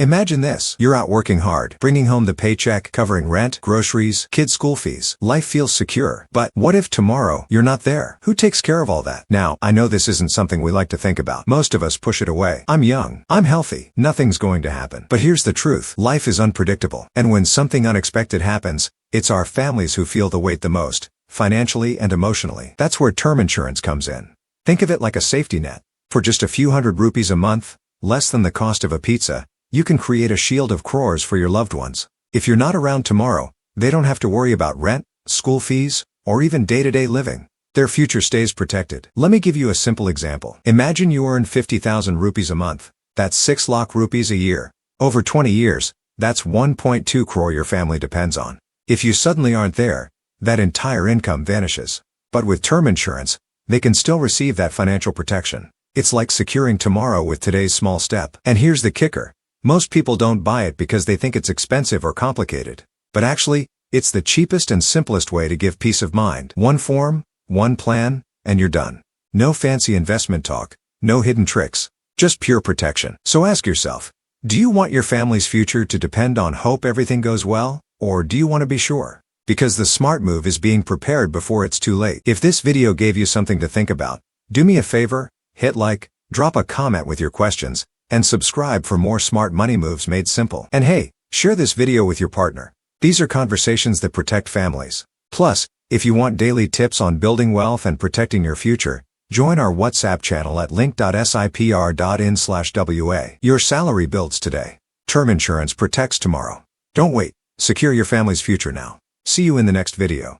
Imagine this. You're out working hard, bringing home the paycheck, covering rent, groceries, kids' school fees. Life feels secure. But what if tomorrow you're not there? Who takes care of all that? Now, I know this isn't something we like to think about. Most of us push it away. I'm young. I'm healthy. Nothing's going to happen. But here's the truth. Life is unpredictable. And when something unexpected happens, it's our families who feel the weight the most, financially and emotionally. That's where term insurance comes in. Think of it like a safety net. For just a few ₹100 a month, less than the cost of a pizza, you can create a shield of Crores for your loved ones. If you're not around tomorrow, they don't have to worry about rent, school fees, or even day-to-day living. Their future stays protected. Let me give you a simple example. Imagine you earn 50,000 rupees a month. That's 6 lakh rupees a year. Over 20 years, that's 1.2 crore your family depends on. If you suddenly aren't there, that entire income vanishes. But with term insurance, they can still receive that financial protection. It's like securing tomorrow with today's small step. And here's the kicker. Most people don't buy it because they think it's expensive or complicated. But actually, it's the cheapest and simplest way to give peace of mind. One form, one plan, and you're done. No fancy investment talk, no hidden tricks, just pure protection. So ask yourself, do you want your family's future to depend on hope everything goes well, or do you want to be sure? Because the smart move is being prepared before it's too late. If this video gave you something to think about, do me a favor, hit like, drop a comment with your questions, and subscribe for more smart money moves made simple. And hey, share this video with your partner. These are conversations that protect families. Plus, if you want daily tips on building wealth and protecting your future, join our WhatsApp channel at link.sipr.in/wa. Your salary builds today. Term insurance protects tomorrow. Don't wait. Secure your family's future now. See you in the next video.